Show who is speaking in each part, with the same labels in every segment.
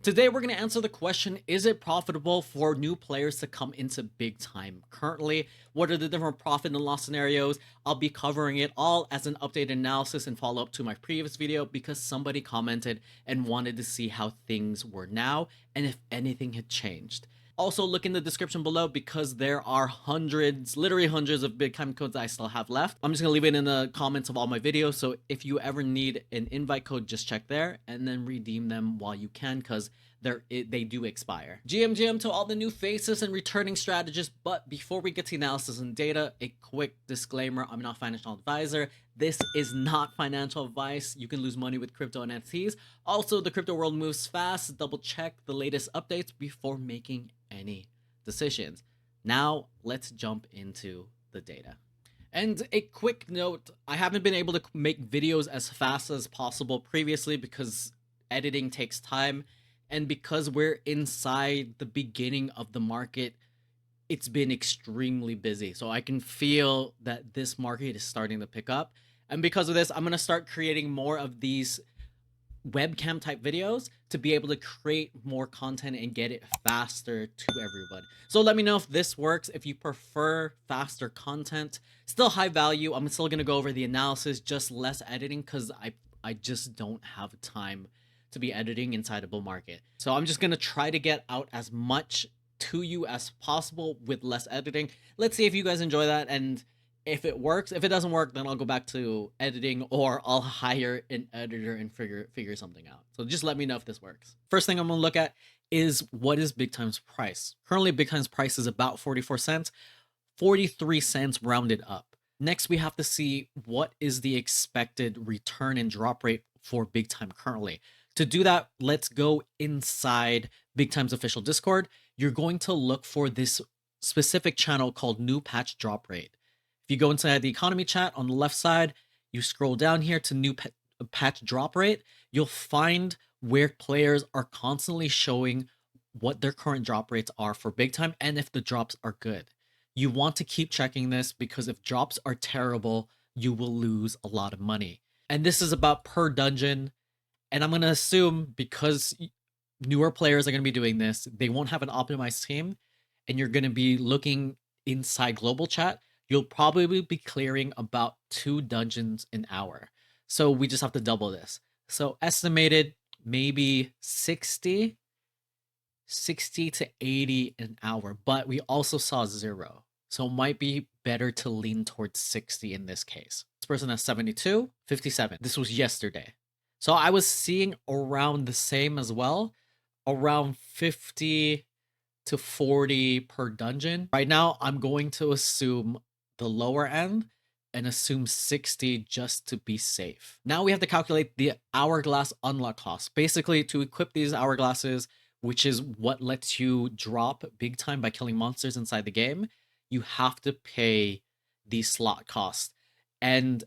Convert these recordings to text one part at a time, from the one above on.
Speaker 1: Today, we're going to answer the question, is it profitable for new players to come into big time currently? What are the different profit and loss scenarios? I'll be covering it all as an updated analysis and follow up to my previous video because somebody commented and wanted to see how things were now and if anything had changed. Also, look in the description below because there are hundreds, literally hundreds of BigTime codes I still have left. I'm just going to leave it in the comments of all my videos. So if you ever need an invite code, just check there and then redeem them while you can because they do expire. GM to all the new faces and returning strategists. But before we get to analysis and data, a quick disclaimer, I'm not a financial advisor. This is not financial advice. You can lose money with crypto and NFTs. Also, the crypto world moves fast. Double check the latest updates before making any decisions. Now, let's jump into the data. And a quick note, I haven't been able to make videos as fast as possible previously because editing takes time. And because we're inside the beginning of the market, it's been extremely busy. So I can feel that this market is starting to pick up. And because of this, I'm going to start creating more of these webcam type videos to be able to create more content and get it faster to everybody. So let me know if this works, if you prefer faster content, still high value. I'm still going to go over the analysis, just less editing because I just don't have time to be editing inside a bull market. So I'm just going to try to get out as much to you as possible with less editing. Let's see if you guys enjoy that, and if it works. If it doesn't work, then I'll go back to editing or I'll hire an editor and figure something out. So just let me know if this works. First thing I'm going to look at is what is BigTime's price. Currently, BigTime's price is about 44 cents, 43 cents rounded up. Next, we have to see what is the expected return and drop rate for BigTime currently. To do that, let's go inside BigTime's official Discord. You're going to look for this specific channel called New Patch Drop Rate. If you go inside the economy chat on the left side, you scroll down here to New Patch Drop Rate, you'll find where players are constantly showing what their current drop rates are for BigTime and if the drops are good. You want to keep checking this because if drops are terrible, you will lose a lot of money. And this is about per dungeon. And I'm going to assume because newer players are going to be doing this, they won't have an optimized team, and you're going to be looking inside global chat, you'll probably be clearing about 2 dungeons an hour. So we just have to double this. So estimated maybe 60 to 80 an hour, but we also saw 0. So it might be better to lean towards 60 in this case. This person has 72, 57. This was yesterday. So I was seeing around the same as well, around 50 to 40 per dungeon. Right now, I'm going to assume the lower end and assume 60 just to be safe. Now we have to calculate the hourglass unlock cost. Basically, to equip these hourglasses, which is what lets you drop BigTime by killing monsters inside the game, you have to pay the slot cost. And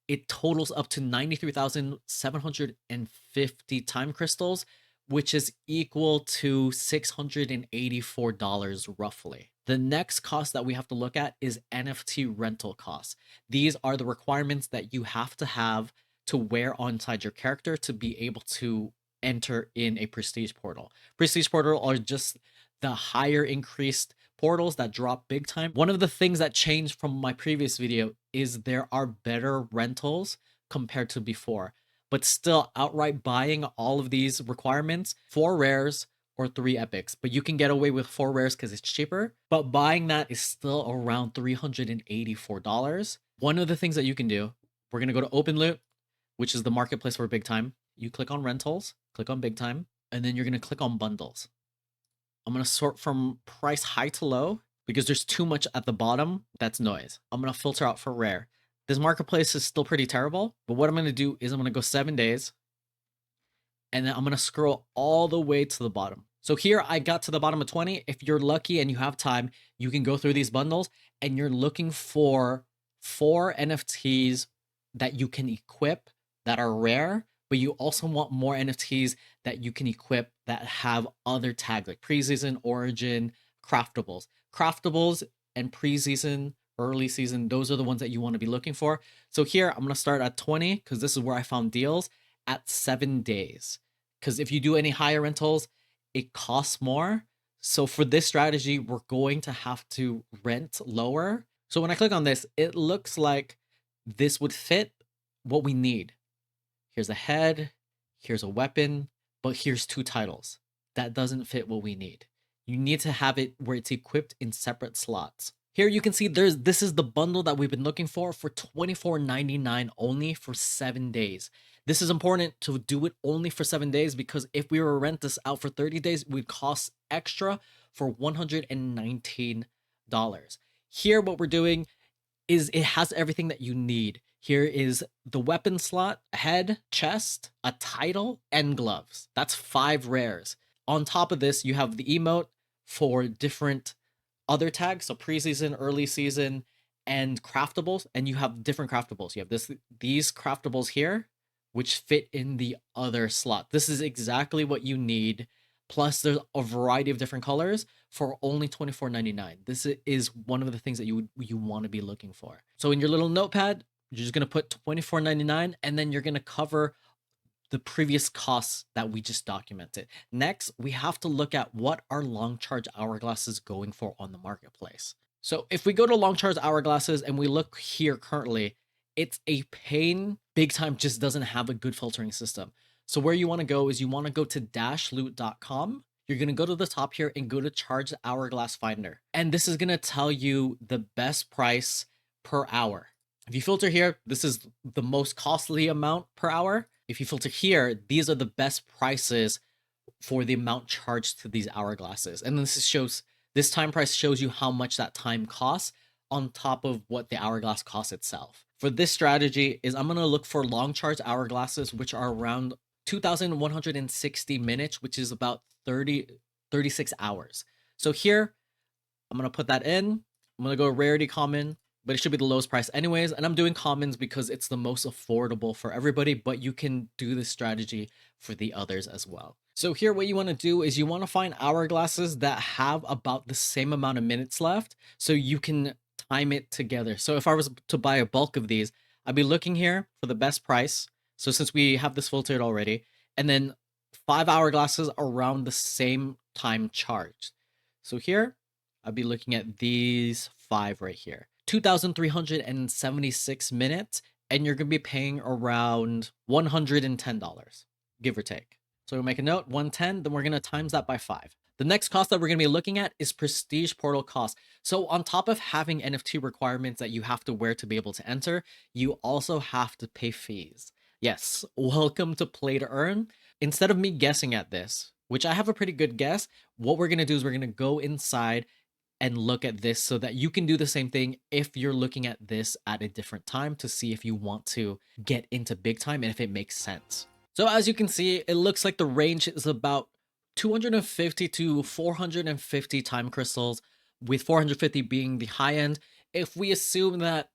Speaker 1: it totals up to 93,750 time crystals, which is equal to $684 roughly. The next cost that we have to look at is NFT rental costs. These are the requirements that you have to wear inside your character to be able to enter in a prestige portal. Prestige portal are just the higher increased portals that drop BigTime. One of the things that changed from my previous video is there are better rentals compared to before, but still outright buying all of these requirements, 4 rares or 3 epics, but you can get away with 4 rares because it's cheaper, but buying that is still around $384. One of the things that you can do, we're going to go to Open Loot, which is the marketplace for BigTime. You click on rentals, click on BigTime, and then you're going to click on bundles. I'm going to sort from price high to low because there's too much at the bottom. That's noise. I'm going to filter out for rare. This marketplace is still pretty terrible, but what I'm going to do is I'm going to go 7 days and then I'm going to scroll all the way to the bottom. So here I got to the bottom of 20. If you're lucky and you have time, you can go through these bundles and you're looking for 4 NFTs that you can equip that are rare, but you also want more NFTs that you can equip that have other tags like preseason, origin, craftables. Craftables and preseason, early season, those are the ones that you want to be looking for. So here I'm going to start at 20 because this is where I found deals at 7 days. because if you do any higher rentals, it costs more. So for this strategy, we're going to have to rent lower. So when I click on this, it looks like this would fit what we need. Here's a head, here's a weapon, but here's 2 titles. That doesn't fit what we need. You need to have it where it's equipped in separate slots. Here you can see this is the bundle that we've been looking for $24.99 only for 7 days. This is important to do it only for 7 days because if we were to rent this out for 30 days, it would cost extra for $119. Here what we're doing is it has everything that you need. Here is the weapon slot, a head, chest, a title, and gloves. That's 5 rares. On top of this, you have the emote for different other tags, so preseason, early season, and craftables, and you have different craftables. You have these craftables here, which fit in the other slot. This is exactly what you need. Plus, there's a variety of different colors for only $24.99. This is one of the things that you want to be looking for. So in your little notepad, you're just going to put $24.99, and then you're going to cover the previous costs that we just documented. Next, we have to look at what our long charge hourglasses going for on the marketplace. So if we go to long charge hourglasses and we look here currently, it's a pain. BigTime just doesn't have a good filtering system. So where you want to go is you want to go to dashloot.com. You're going to go to the top here and go to charge hourglass finder. And this is going to tell you the best price per hour. If you filter here, this is the most costly amount per hour. If you filter here, these are the best prices for the amount charged to these hourglasses. And this time price shows you how much that time costs on top of what the hourglass costs itself. For this strategy is I'm going to look for long charge hourglasses, which are around 2,160 minutes, which is about 36 hours. So here, I'm going to put that in. I'm going to go rarity common, but it should be the lowest price anyways. And I'm doing commons because it's the most affordable for everybody, but you can do this strategy for the others as well. So here, what you want to do is you want to find hourglasses that have about the same amount of minutes left so you can time it together. So if I was to buy a bulk of these, I'd be looking here for the best price. So since we have this filtered already, and then 5 hourglasses around the same time charged. So here, I'd be looking at these 5 right here. 2,376 minutes, and you're going to be paying around $110, give or take. So we'll make a note, 110, then we're going to times that by 5. The next cost that we're going to be looking at is prestige portal cost. So on top of having NFT requirements that you have to wear to be able to enter, you also have to pay fees. Yes, welcome to Play to Earn. Instead of me guessing at this, which I have a pretty good guess, what we're going to do is we're going to go inside and look at this so that you can do the same thing if you're looking at this at a different time to see if you want to get into BigTime and if it makes sense. So as you can see, it looks like the range is about 250 to 450 time crystals, with 450 being the high end. If we assume that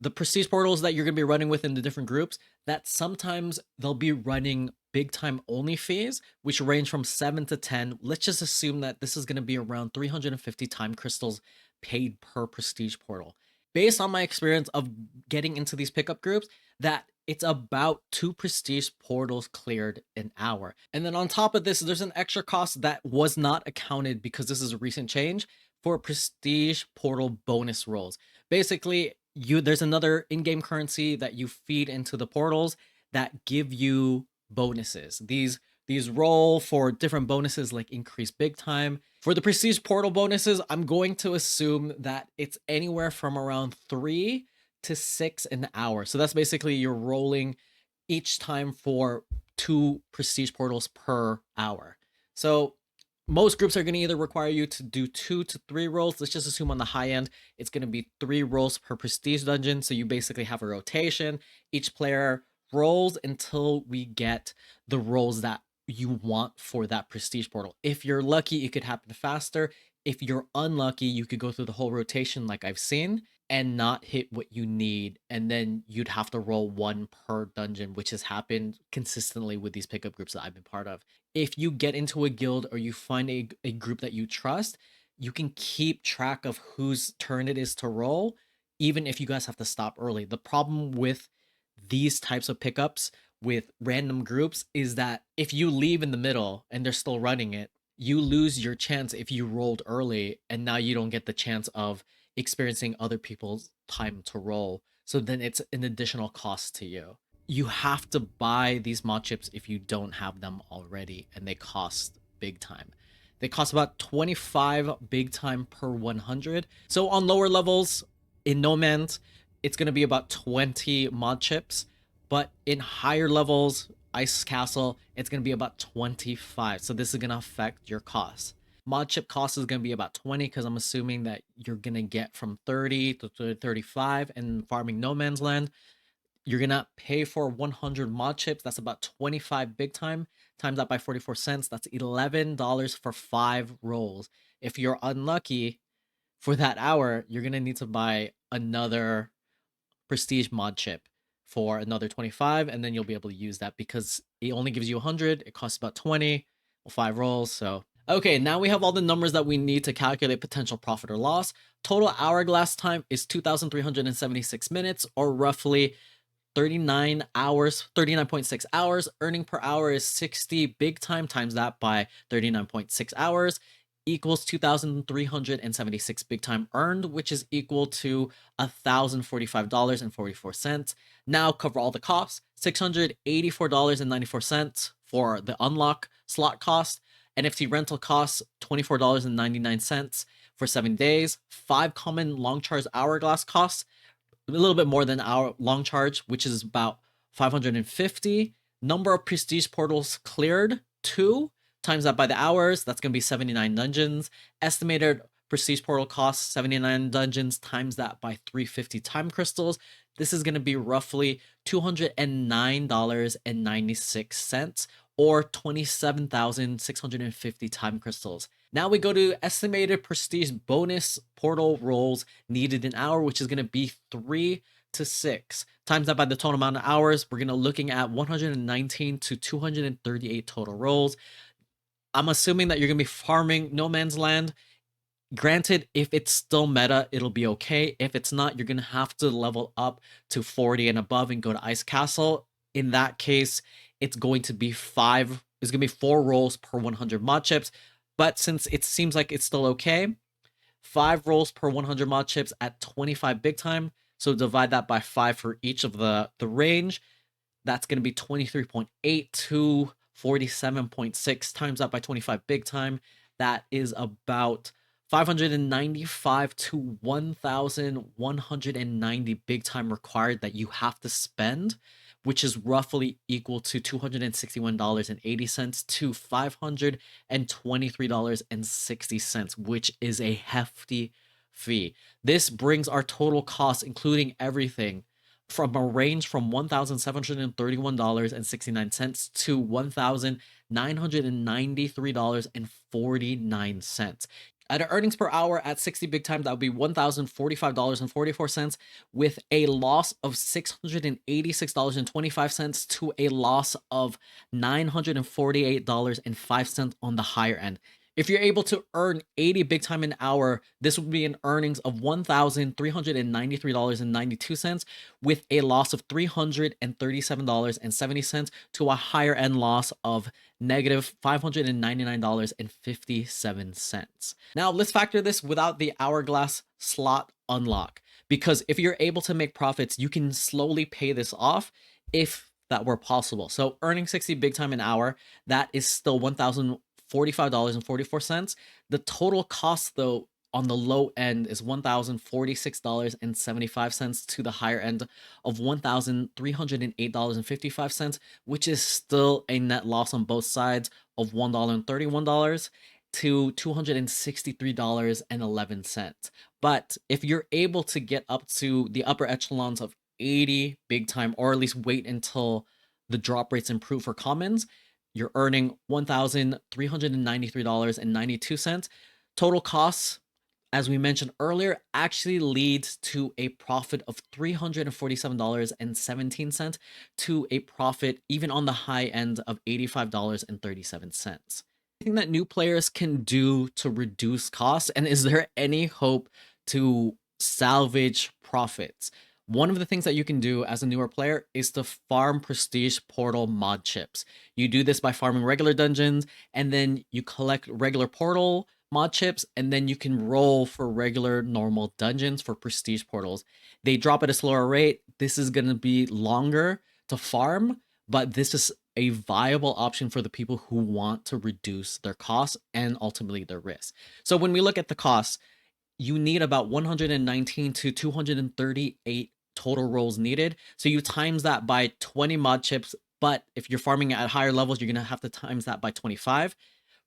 Speaker 1: the prestige portals that you're going to be running with in the different groups, that sometimes they'll be running BigTime only fees, which range from 7 to 10. Let's just assume that this is going to be around 350 time crystals paid per prestige portal. Based on my experience of getting into these pickup groups, that it's about 2 prestige portals cleared an hour. And then on top of this, there's an extra cost that was not accounted because this is a recent change for prestige portal bonus rolls. Basically, there's another in-game currency that you feed into the portals that give you bonuses. These roll for different bonuses like increased BigTime. For the prestige portal bonuses, I'm going to assume that it's anywhere from around 3 to 6 an hour. So that's basically you're rolling each time for 2 prestige portals per hour. So most groups are going to either require you to do 2 to 3 rolls. Let's just assume on the high end, it's going to be 3 rolls per prestige dungeon. So you basically have a rotation. Each player rolls until we get the rolls that you want for that prestige portal. If you're lucky, it could happen faster. If you're unlucky, you could go through the whole rotation like I've seen and not hit what you need. And then you'd have to roll 1 per dungeon, which has happened consistently with these pickup groups that I've been part of. If you get into a guild or you find a group that you trust, you can keep track of whose turn it is to roll, even if you guys have to stop early. The problem with these types of pickups with random groups is that if you leave in the middle and they're still running it, you lose your chance if you rolled early and now you don't get the chance of experiencing other people's time to roll. So then it's an additional cost to you. You have to buy these mod chips if you don't have them already, and they cost big time. They cost about 25 big time per 100. So on lower levels in No Man's, it's going to be about 20 mod chips, but in higher levels, Ice Castle, it's going to be about 25. So this is going to affect your costs. Mod chip cost is going to be about 20 because I'm assuming that you're going to get from 30 to 35 and farming No Man's Land. You're going to pay for 100 mod chips. That's about 25 big time. Times that by 44 cents. That's $11 for 5 rolls. If you're unlucky for that hour, you're going to need to buy another prestige mod chip for another 25, and then you'll be able to use that because it only gives you 100. It costs about 20, 5 rolls. So okay, now we have all the numbers that we need to calculate potential profit or loss. Total hourglass time is 2,376 minutes, or roughly 39 hours, 39.6 hours. Earning per hour is 60 big time, times that by 39.6 hours equals 2,376 big time earned, which is equal to $1,045.44. Now cover all the costs: $684.94 for the unlock slot cost, NFT rental costs $24.99 for 7 days, 5 common long charge hourglass costs, a little bit more than our long charge, which is about 550. Number of prestige portals cleared, 2, times that by the hours, that's going to be 79 dungeons. Estimated prestige portal costs, 79 dungeons, times that by 350 time crystals. This is going to be roughly $209.96, or 27,650 time crystals. Now we go to estimated prestige bonus portal rolls needed an hour, which is going to be 3 to 6. Times that by the total amount of hours, we're going to looking at 119 to 238 total rolls. I'm assuming that you're going to be farming No Man's Land. Granted, if it's still meta, it'll be okay. If it's not, you're going to have to level up to 40 and above and go to Ice Castle. In that case, it's going to be 4 rolls per 100 mod chips. But since it seems like it's still okay, 5 rolls per 100 mod chips at 25 big time. So divide that by 5 for each of the range. That's going to be 23.8 to 47.6, times that by 25 big time. That is about 595 to 1,190 big time required that you have to spend, which is roughly equal to $261.80 to $523.60, which is a hefty fee. This brings our total cost, including everything, from a range from $1,731.69 to $1,993.49. At an earnings per hour at 60 big time, that would be $1,045.44, with a loss of $686.25 to a loss of $948.05 on the higher end. If you're able to earn 80 big time an hour, this would be an earnings of $1,393.92, with a loss of $337.70 to a higher end loss of negative $599.57. Now let's factor this without the hourglass slot unlock, because if you're able to make profits, you can slowly pay this off if that were possible. So earning 60 big time an hour, that is still $1,045.44. The total cost, though, on the low end is $1,046.75 to the higher end of $1,308.55, which is still a net loss on both sides of $1.31 to $263.11. But if you're able to get up to the upper echelons of 80 big time, or at least wait until the drop rates improve for commons, you're earning $1,393.92. Total costs, as we mentioned earlier, actually leads to a profit of $347.17 to a profit, even on the high end, of $85.37. Anything that new players can do to reduce costs, and is there any hope to salvage profits? One of the things that you can do as a newer player is to farm prestige portal mod chips. You do this by farming regular dungeons, and then you collect regular portal mod chips, and then you can roll for regular normal dungeons for prestige portals. They drop at a slower rate. This is going to be longer to farm, but this is a viable option for the people who want to reduce their costs and ultimately their risk. So when we look at the costs, you need about 119 to 238 total rolls needed. So you times that by 20 mod chips, but if you're farming at higher levels, you're going to have to times that by 25.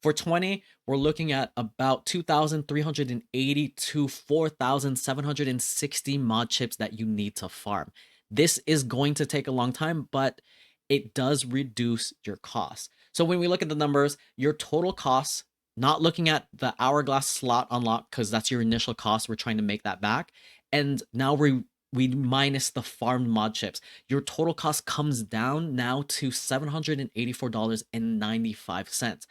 Speaker 1: For 20, we're looking at about 2,380 to 4,760 mod chips that you need to farm. This is going to take a long time, but it does reduce your costs. So when we look at the numbers, your total costs, not looking at the hourglass slot unlock because that's your initial cost, we're trying to make that back. And now we minus the farmed mod chips. Your total cost comes down now to $784.95.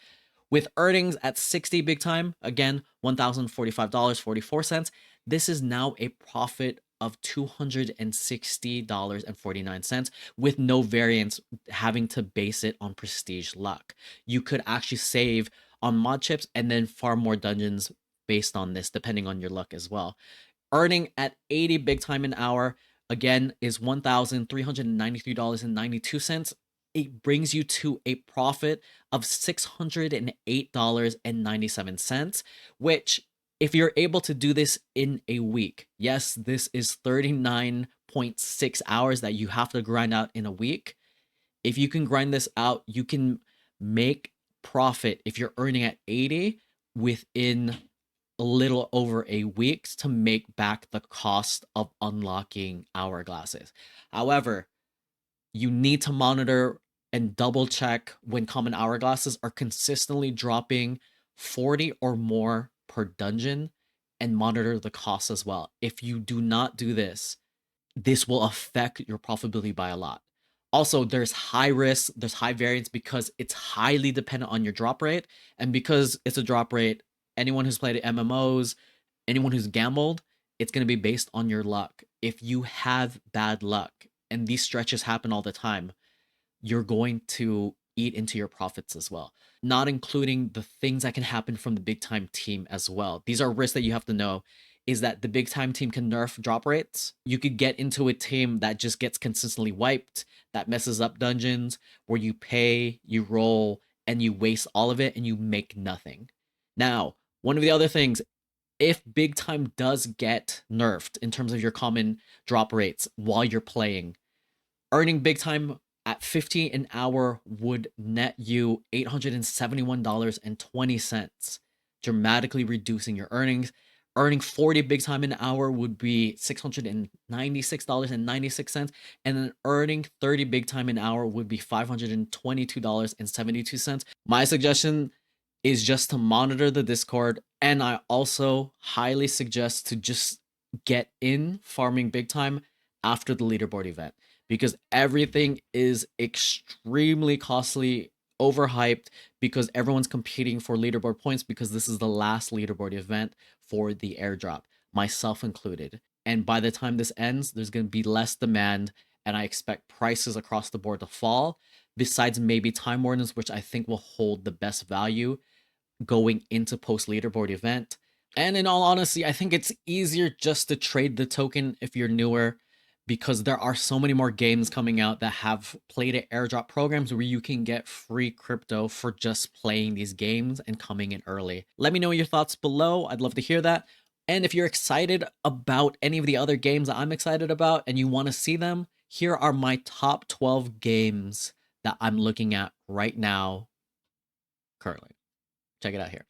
Speaker 1: With earnings at 60 big time, again, $1,045.44, this is now a profit of $260.49 with no variance having to base it on prestige luck. You could actually save on mod chips and then farm more dungeons based on this, depending on your luck as well. Earning at 80 big time an hour, again, is $1,393.92. It brings you to a profit of $608.97, which, if you're able to do this in a week, yes, this is 39.6 hours that you have to grind out in a week. If you can grind this out, you can make profit if you're earning at 80 within a little over a week to make back the cost of unlocking hourglasses. However, you need to monitor and double check when common hourglasses are consistently dropping 40 or more per dungeon and monitor the costs as well. If you do not do this, this will affect your profitability by a lot. Also, there's high risk, there's high variance because it's highly dependent on your drop rate. And because it's a drop rate, anyone who's played MMOs, anyone who's gambled, it's going to be based on your luck. If you have bad luck, and these stretches happen all the time, you're going to eat into your profits as well, not including the things that can happen from the big time team as well. These are risks that you have to know, is that the big time team can nerf drop rates. You could get into a team that just gets consistently wiped, that messes up dungeons, where you pay, you roll, and you waste all of it and you make nothing. Now, one of the other things, if big time does get nerfed in terms of your common drop rates while you're playing, earning big time at 50 an hour would net you $871.20, dramatically reducing your earnings. Earning 40 big time an hour would be $696.96, and then earning 30 big time an hour would be $522.72. My suggestion is just to monitor the Discord, and I also highly suggest to just get in farming big time after the leaderboard event, because everything is extremely costly, overhyped, because everyone's competing for leaderboard points because this is the last leaderboard event for the airdrop, myself included. And by the time this ends, there's going to be less demand, and I expect prices across the board to fall, besides maybe Time Wardens, which I think will hold the best value going into post leaderboard event. And in all honesty, I think it's easier just to trade the token if you're newer, because there are so many more games coming out that have played at airdrop programs where you can get free crypto for just playing these games and coming in early. Let me know your thoughts below. I'd love to hear that. And if you're excited about any of the other games that I'm excited about and you want to see them, here are my top 12 games that I'm looking at right now currently. Check it out here.